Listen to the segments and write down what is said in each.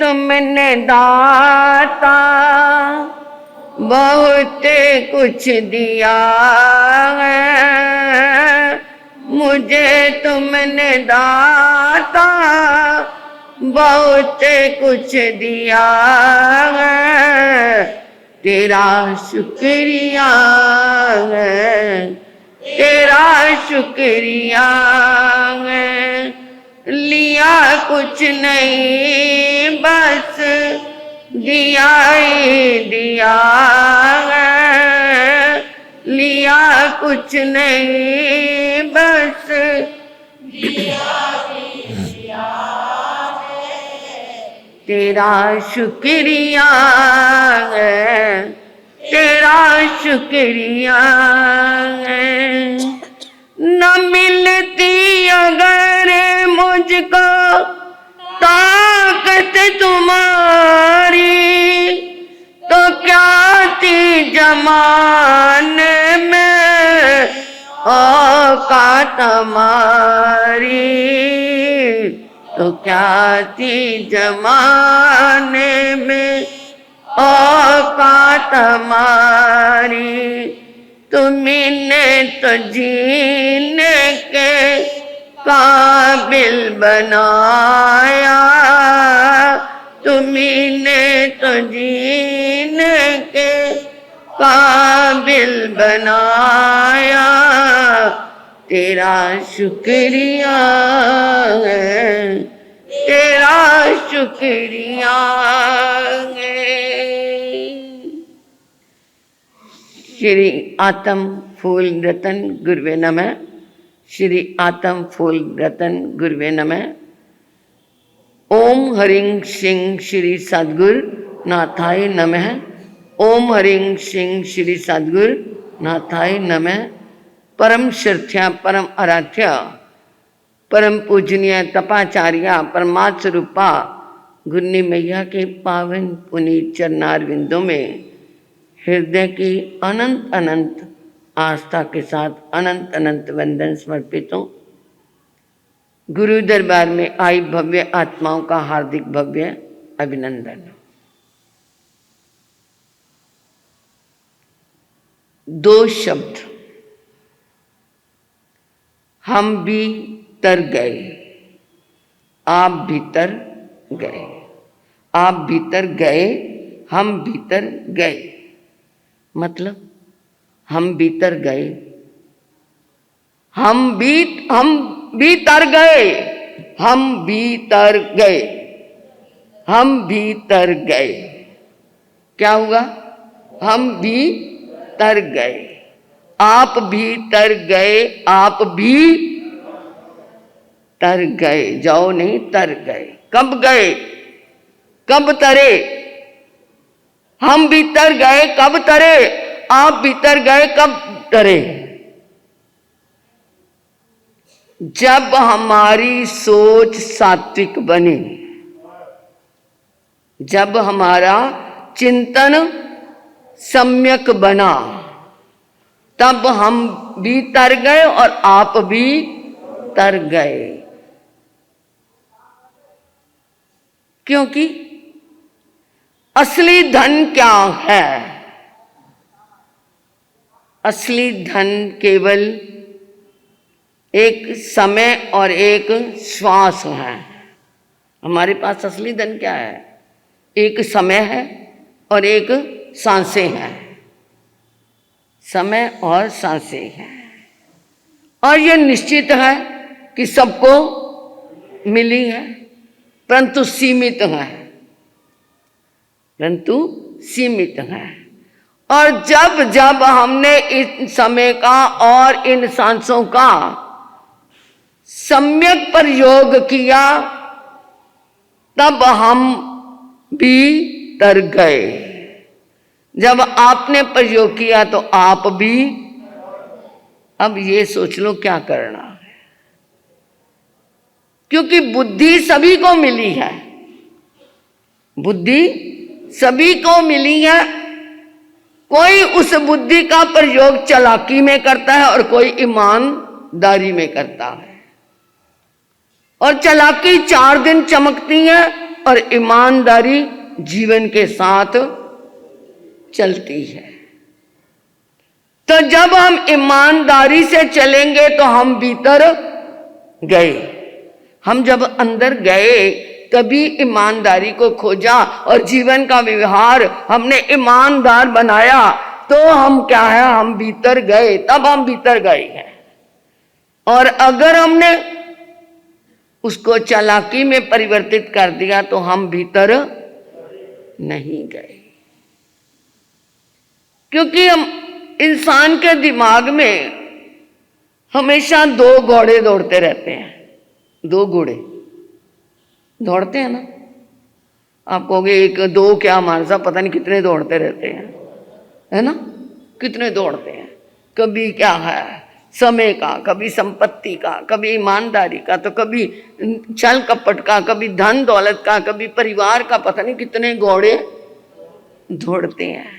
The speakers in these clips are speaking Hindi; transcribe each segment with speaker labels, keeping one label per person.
Speaker 1: तुमने दाता बहुत कुछ दिया है, मुझे तुमने दाता बहुत कुछ दिया है, तेरा शुक्रिया है, तेरा शुक्रिया है। लिया कुछ नहीं बस दिया ही दिया है, लिया कुछ नहीं बस दिया ही दिया है, तेरा शुक्रिया है, तेरा शुक्रिया है। न मिलती अगर मुझको ताकत तुम्हारी तो क्या थी जमाने में औकात हमारी, तो क्या थी जमाने में औकात हमारी। तुमने तो जीने के काबिल बनाया, तुमने तो जीने के काबिल बनाया, तेरा शुक्रिया है, तेरा शुक्रिया है। श्री आत्म फूल रतन गुरुवे नमः। श्री आत्म फूल रतन गुरुवे नमः। ओम हरिं सिंह श्री सद्गुरु नाथाय नमः। ओम हरिं सिंह श्री सद्गुरु नाथाय नमः। परम श्रद्धा परम आराध्य परम पूजनीय तपाचार्य परमात्म स्वरूपा गुरनी मैया के पावन पुनीत चरणारविंदों में हृदय की अनंत अनंत आस्था के साथ अनंत अनंत वंदन समर्पित हूँ। गुरु दरबार में आई भव्य आत्माओं का हार्दिक भव्य अभिनंदन। दो शब्द, हम भी तर गए, आप भीतर गए। आप भीतर गए, हम भीतर गए। मतलब हम भीतर गए, हम भीतर गए, हम भीतर गए, हम भीतर गए। क्या हुआ? हम भीतर गए। आप भीतर गए, आप भी तर गए। जाओ नहीं, तर गए। कब गए? कब तरे? हम भीतर गए, कब तरे? आप भीतर गए, कब तरे? जब हमारी सोच सात्विक बनी, जब हमारा चिंतन सम्यक बना, तब हम भी तर गए और आप भी तर गए। क्योंकि असली धन क्या है? असली धन केवल एक समय और एक श्वास है। हमारे पास असली धन क्या है? एक समय है और एक सांसें हैं। समय और सांसें हैं। और यह निश्चित है कि सबको मिली है, परंतु सीमित है, परंतु सीमित है। और जब जब हमने इस समय का और इन सांसों का सम्यक प्रयोग किया, तब हम भी तर गए। जब आपने प्रयोग किया तो आप भी। अब ये सोच लो क्या करना है, क्योंकि बुद्धि सभी को मिली है, बुद्धि सभी को मिली है। कोई उस बुद्धि का प्रयोग चालाकी में करता है और कोई ईमानदारी में करता है। और चालाकी 4 दिन चमकती है और ईमानदारी जीवन के साथ चलती है। तो जब हम ईमानदारी से चलेंगे तो हम भीतर गए, हम जब अंदर गए तभी ईमानदारी को खोजा और जीवन का व्यवहार हमने ईमानदार बनाया, तो हम क्या है, हम भीतर गए, तब हम भीतर गए हैं। और अगर हमने उसको चालाकी में परिवर्तित कर दिया तो हम भीतर नहीं गए। क्योंकि हम इंसान के दिमाग में हमेशा दो घोड़े दौड़ते रहते हैं, दो घोड़े दौड़ते हैं ना। आप कहोगे एक दो क्या, हमारे साथ पता नहीं कितने दौड़ते रहते हैं, है ना, कितने दौड़ते हैं। कभी क्या है समय का, कभी संपत्ति का, कभी ईमानदारी का, तो कभी छल कपट का, कभी धन दौलत का, कभी परिवार का, पता नहीं कितने घोड़े दौड़ते हैं।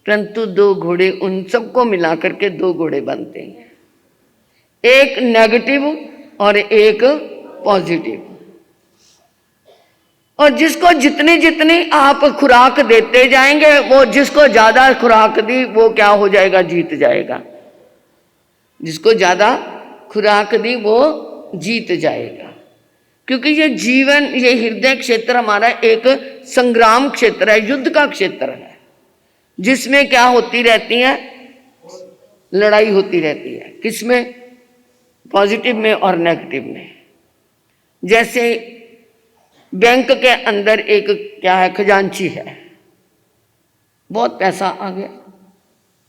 Speaker 1: परंतु दो घोड़े, उन सबको मिलाकर के दो घोड़े बनते हैं, एक नेगेटिव और एक पॉजिटिव। और जिसको जितनी जितनी आप खुराक देते जाएंगे, वो जिसको ज्यादा खुराक दी वो क्या हो जाएगा, जीत जाएगा। जिसको ज्यादा खुराक दी वो जीत जाएगा। क्योंकि ये जीवन, ये हृदय क्षेत्र हमारा एक संग्राम क्षेत्र है, युद्ध का क्षेत्र है, जिसमें क्या होती रहती है, लड़ाई होती रहती है। किसमें, पॉजिटिव में और नेगेटिव में। जैसे बैंक के अंदर एक क्या है, खजांची है, बहुत पैसा आ गया,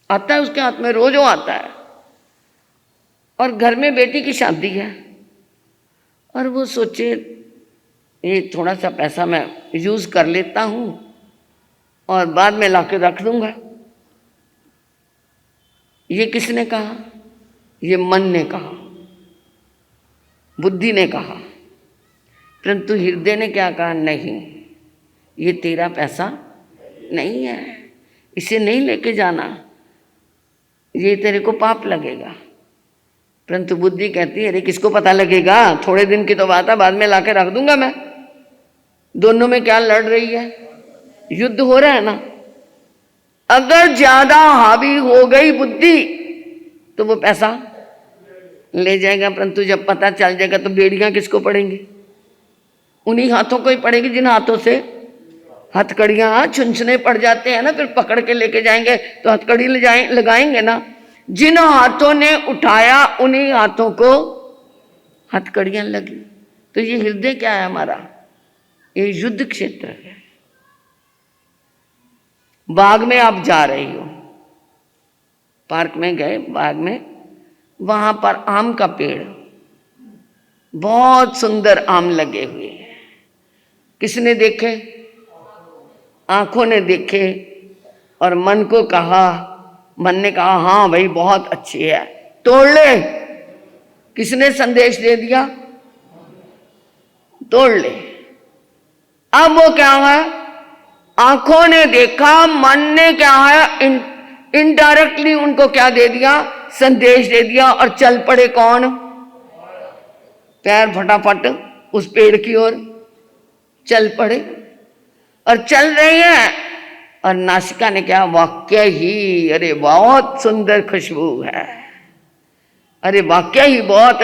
Speaker 1: आता है उसके हाथ में, रोज वो आता है। और घर में बेटी की शादी है और वो सोचे ये थोड़ा सा पैसा मैं यूज कर लेता हूं और बाद में लाके रख दूंगा। ये किसने कहा, ये मन ने कहा, बुद्धि ने कहा। परंतु हृदय ने क्या कहा, नहीं, ये तेरा पैसा नहीं है, इसे नहीं लेके जाना, ये तेरे को पाप लगेगा। परंतु बुद्धि कहती है अरे किसको पता लगेगा, थोड़े दिन की तो बात है, बाद में लाके रख दूंगा मैं। दोनों में क्या लड़ रही है, युद्ध हो रहा है ना। अगर ज्यादा हावी हो गई बुद्धि तो वो पैसा ले जाएगा, परंतु जब पता चल जाएगा तो बेड़ियां किसको पड़ेंगी, उन्हीं हाथों को ही पड़ेगी जिन हाथों से हथकड़ियां छुंछने पड़ जाते हैं ना, फिर पकड़ के लेके जाएंगे तो हथकड़ी लगाएंगे ना। जिन हाथों ने उठाया उन्हीं हाथों को हथकड़ियां लगी। तो ये हृदय क्या है हमारा, ये युद्ध क्षेत्र है। बाग में आप जा रही हो, पार्क में गए, बाग में, वहां पर आम का पेड़, बहुत सुंदर आम लगे हुए हैं। किसने देखे, आंखों ने देखे और मन को कहा, मन ने कहा हाँ भाई बहुत अच्छी है, तोड़ ले। किसने संदेश दे दिया, तोड़ ले। अब वो क्या है, आंखों ने देखा, मन ने क्या है, इनडायरेक्टली उनको क्या दे दिया, संदेश दे दिया, और चल पड़े कौन, पैर फटाफट उस पेड़ की ओर चल पड़े। और चल रहे हैं और नासिका ने क्या, वाक्य ही, अरे बहुत सुंदर खुशबू है, अरे वाक्य ही बहुत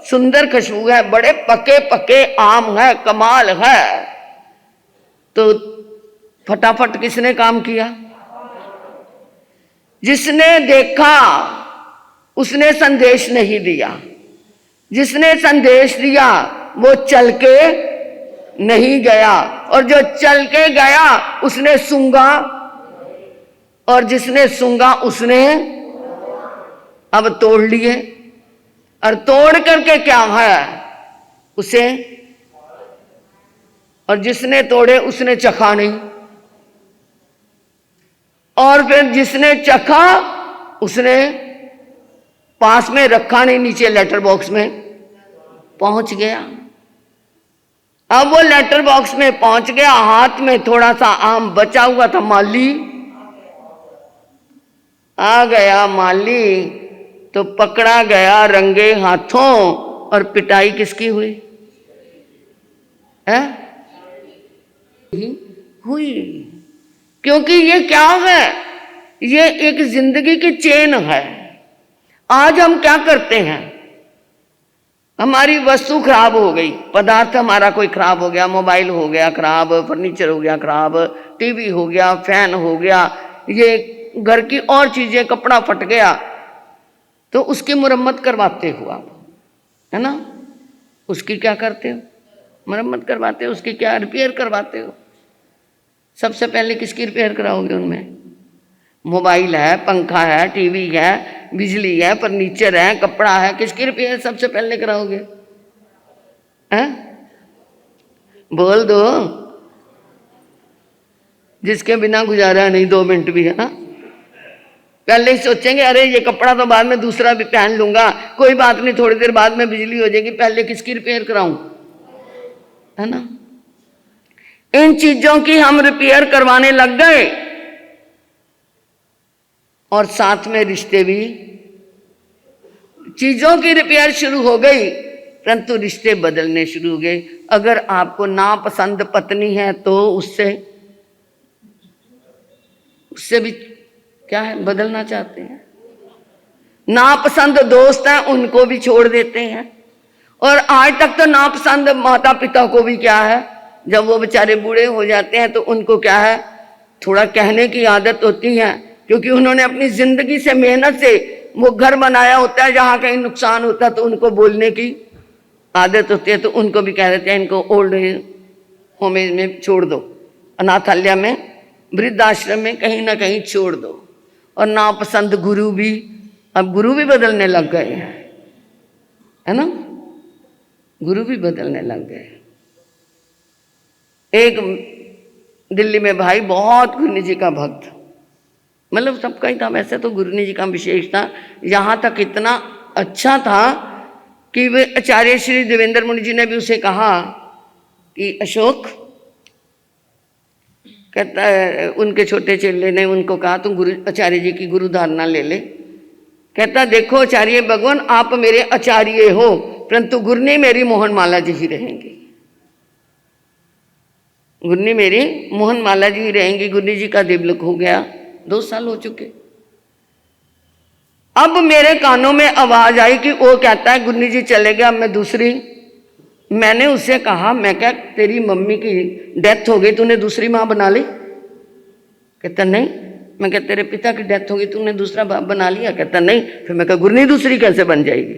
Speaker 1: सुंदर खुशबू है, बड़े पके पके आम है, कमाल है। तो फटाफट किसने काम किया, जिसने देखा उसने संदेश नहीं दिया, जिसने संदेश दिया वो चल के नहीं गया, और जो चल के गया उसने सूंघा, और जिसने सूंघा उसने अब तोड़ लिए। और तोड़ करके क्या है उसे, और जिसने तोड़े उसने चखा नहीं, और फिर जिसने चखा उसने पास में रखा नहीं, नीचे लेटर बॉक्स में पहुंच गया। अब वो लेटर बॉक्स में पहुंच गया, हाथ में थोड़ा सा आम बचा हुआ था, माली आ गया, माली तो पकड़ा गया रंगे हाथों, और पिटाई किसकी हुई है, ही हुई। क्योंकि ये क्या है, ये एक जिंदगी की चेन है। आज हम क्या करते हैं, हमारी वस्तु खराब हो गई, पदार्थ हमारा कोई खराब हो गया, मोबाइल हो गया खराब, फर्नीचर हो गया खराब, टीवी हो गया, फैन हो गया, ये घर की और चीजें, कपड़ा फट गया, तो उसकी मुरम्मत करवाते हो आप, है ना। उसकी क्या करते हो, मुरम्मत करवाते हो, उसकी क्या रिपेयर करवाते हो। सबसे पहले किसकी रिपेयर कराओगे उनमें? मोबाइल है, पंखा है, टीवी है, बिजली है, फर्नीचर है, कपड़ा है, किसकी रिपेयर सबसे पहले कराओगे? हैं? बोल दो। जिसके बिना गुजारा नहीं 2 मिनट भी, है ना। पहले ही सोचेंगे अरे ये कपड़ा तो बाद में दूसरा भी पहन लूंगा, कोई बात नहीं, थोड़ी देर बाद में बिजली हो जाएगी, पहले किसकी रिपेयर कराऊं, है ना। इन चीजों की हम रिपेयर करवाने लग गए, और साथ में रिश्ते भी, चीजों की रिपेयर शुरू हो गई परंतु रिश्ते बदलने शुरू हो गए। अगर आपको नापसंद पत्नी है तो उससे भी क्या है, बदलना चाहते हैं। नापसंद दोस्त हैं उनको भी छोड़ देते हैं। और आज तक तो नापसंद माता पिता को भी क्या है, जब वो बेचारे बूढ़े हो जाते हैं तो उनको क्या है, थोड़ा कहने की आदत होती है, क्योंकि उन्होंने अपनी जिंदगी से, मेहनत से वो घर बनाया होता है, जहां कहीं नुकसान होता है तो उनको बोलने की आदत होती है, तो उनको भी कह देते हैं इनको ओल्ड होम में छोड़ दो, अनाथालय में, वृद्धाश्रम में कहीं ना कहीं छोड़ दो। और नापसंद गुरु भी, अब गुरु भी बदलने लग गए हैं, है ना, गुरु भी बदलने लग गए। एक दिल्ली में भाई बहुत गुरु जी का भक्त, मतलब सबका ही था, वैसे तो गुरु जी का विशेष था, यहाँ तक इतना अच्छा था कि वे आचार्य श्री देवेंद्र मुनि जी ने भी उसे कहा कि अशोक, कहता है, उनके छोटे चेले ने उनको कहा तुम गुरु आचार्य जी की गुरु धारणा ले ले। कहता देखो आचार्य भगवान, आप मेरे आचार्य हो परंतु गुरनी मेरी मोहन माला जी ही रहेंगी, गुरनी मेरी मोहन माला जी ही रहेंगी। गुरनी जी का दिवलोक हो गया, 2 साल हो चुके। अब मेरे कानों में आवाज आई कि वो कहता है गुरनी जी चले गए, अब मैं दूसरी। मैंने उससे कहा, मैं क्या तेरी मम्मी की डेथ हो गई, तूने दूसरी माँ बना ली? कहता नहीं। मैं क्या तेरे पिता की डेथ हो गई, तूने दूसरा बाप बना लिया? कहता नहीं। फिर मैं कहा गुरनी दूसरी कैसे बन जाएगी?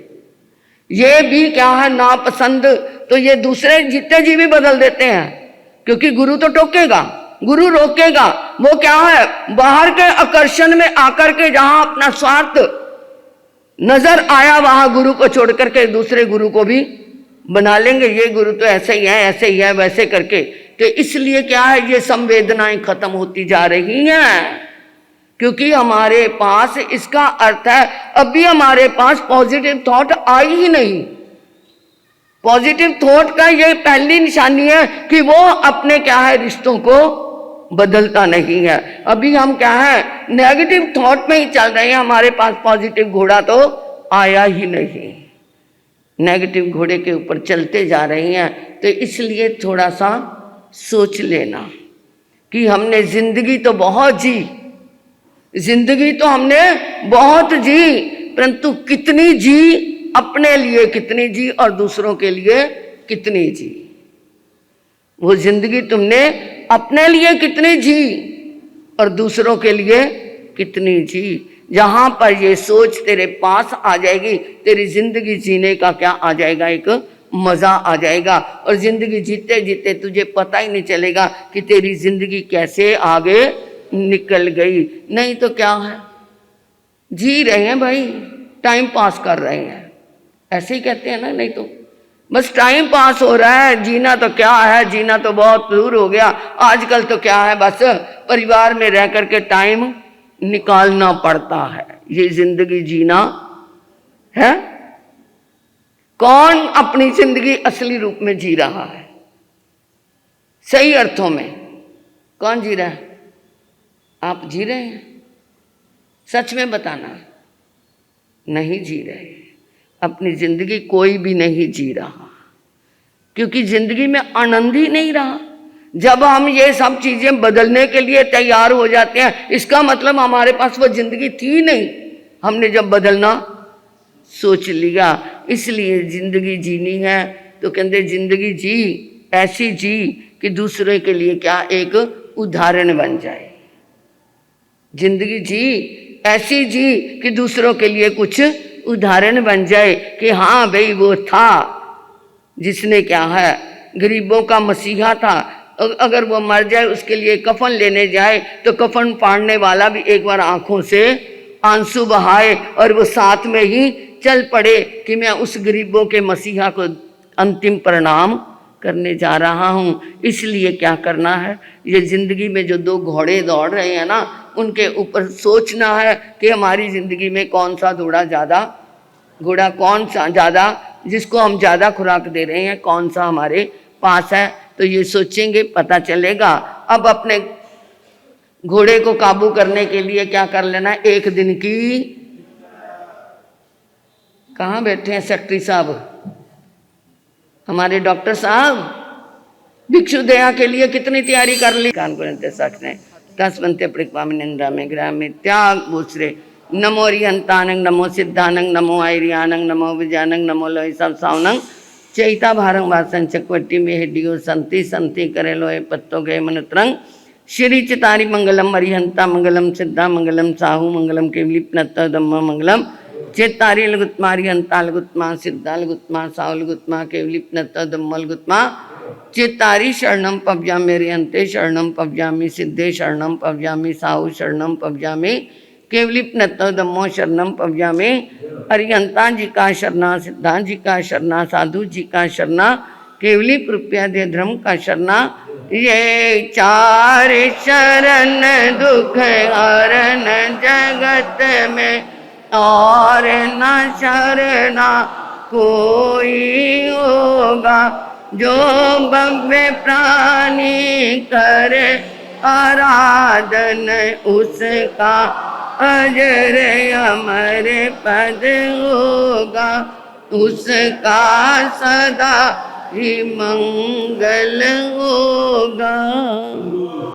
Speaker 1: ये भी क्या है, नापसंद तो ये दूसरे जितने जी भी बदल देते हैं, क्योंकि गुरु तो टोकेगा, गुरु रोकेगा। वो क्या है, बाहर के आकर्षण में आकर के जहां अपना स्वार्थ नजर आया वहां गुरु को छोड़ करके दूसरे गुरु को भी बना लेंगे। ये गुरु तो ऐसे ही है, ऐसे ही है, वैसे करके। तो इसलिए क्या है, ये संवेदनाएं खत्म होती जा रही हैं, क्योंकि हमारे पास, इसका अर्थ है अभी हमारे पास पॉजिटिव थॉट आई ही नहीं। पॉजिटिव थॉट का ये पहली निशानी है कि वो अपने क्या है, रिश्तों को बदलता नहीं है। अभी हम क्या है, नेगेटिव थॉट में ही चल रहे हैं, हमारे पास पॉजिटिव घोड़ा तो आया ही नहीं, नेगेटिव घोड़े के ऊपर चलते जा रहे हैं। तो इसलिए थोड़ा सा सोच लेना कि हमने जिंदगी तो बहुत जी, जिंदगी तो हमने बहुत जी, परंतु कितनी जी, अपने लिए कितनी जी और दूसरों के लिए कितनी जी। वो जिंदगी तुमने अपने लिए कितनी जी और दूसरों के लिए कितनी जी। जहां पर ये सोच तेरे पास आ जाएगी, तेरी जिंदगी जीने का क्या आ जाएगा, एक मजा आ जाएगा। और जिंदगी जीते जीते तुझे पता ही नहीं चलेगा कि तेरी जिंदगी कैसे आगे निकल गई। नहीं तो क्या है, जी रहे हैं भाई, टाइम पास कर रहे हैं, ऐसे ही कहते हैं ना, नहीं तो बस टाइम पास हो रहा है। जीना तो क्या है, जीना तो बहुत दूर हो गया। आजकल तो क्या है, बस परिवार में रह करके टाइम निकालना पड़ता है, ये जिंदगी जीना है। कौन अपनी जिंदगी असली रूप में जी रहा है, सही अर्थों में कौन जी रहा है? आप जी रहे हैं? सच में बताना, नहीं जी रहे। अपनी जिंदगी कोई भी नहीं जी रहा, क्योंकि जिंदगी में आनंद ही नहीं रहा। जब हम ये सब चीजें बदलने के लिए तैयार हो जाते हैं, इसका मतलब हमारे पास वो जिंदगी थी नहीं, हमने जब बदलना सोच लिया। इसलिए जिंदगी जीनी है तो कहते जिंदगी जी ऐसी जी कि दूसरे के लिए क्या एक उदाहरण बन जाए। जिंदगी जी ऐसी जी कि दूसरों के लिए कुछ उदाहरण बन जाए कि हाँ भाई वो था जिसने क्या है गरीबों का मसीहा था। अगर वो मर जाए उसके लिए कफन लेने जाए तो कफन फाड़ने वाला भी एक बार आंखों से आंसू बहाए और वो साथ में ही चल पड़े कि मैं उस गरीबों के मसीहा को अंतिम प्रणाम करने जा रहा हूँ। इसलिए क्या करना है, ये जिंदगी में जो दो घोड़े दौड़ रहे हैं ना, उनके ऊपर सोचना है कि हमारी जिंदगी में कौन सा घोड़ा कौन सा ज़्यादा, जिसको हम ज़्यादा खुराक दे रहे हैं, कौन सा हमारे पास है। तो ये सोचेंगे पता चलेगा। अब अपने घोड़े को काबू करने के लिए क्या कर लेना, एक दिन की, कहाँ बैठे हैं सेक्रेटरी साहब, हमारे डॉक्टर साहब, भिक्षु दया के लिए कितनी तैयारी कर ली। कानपुर सच ने 10 बनते परिक्रमा निंदा में ग्राम में त्याग दूसरे। नमो रिहंतानंग नमो सिद्धानंग नमो आयरियानंग नमो विजयानंग नमो लोय सब सावनंग चैता भारंग वासन चकवटी में हेडियो संति संति करे लोए पत्तो गए मनत्रंग श्री चितारी मंगलम अरिहंता मंगलम सिद्धा मंगलम साहू मंगलम केवली प्नत दम्म मंगलम चेतारी लगुत्मा अरिहंता लगुत्मा सिद्धा लगुत्मा साहू लगुत्मा केवली प्नत दम्म लगुत्मा चेतारी शरणम पव्यामि अरिहंते शरणम पव्यामि सिद्धे शरणम पव्यामि साहू शरणम पव्यामि केवली प्नत दम्मो शरणम पव्यामि। अरिहंता जी का शरणा, सिद्धा जी का शरणा, साधु जी का शरणा, केवली कृपया दे धर्म का शरणा। ये चार शरण दुख हरण जगत में और न शरणा कोई होगा। जो भव्य प्राणी करे आराधन उसका अजर अमर पद होगा। उसका सदा ही मंगल होगा।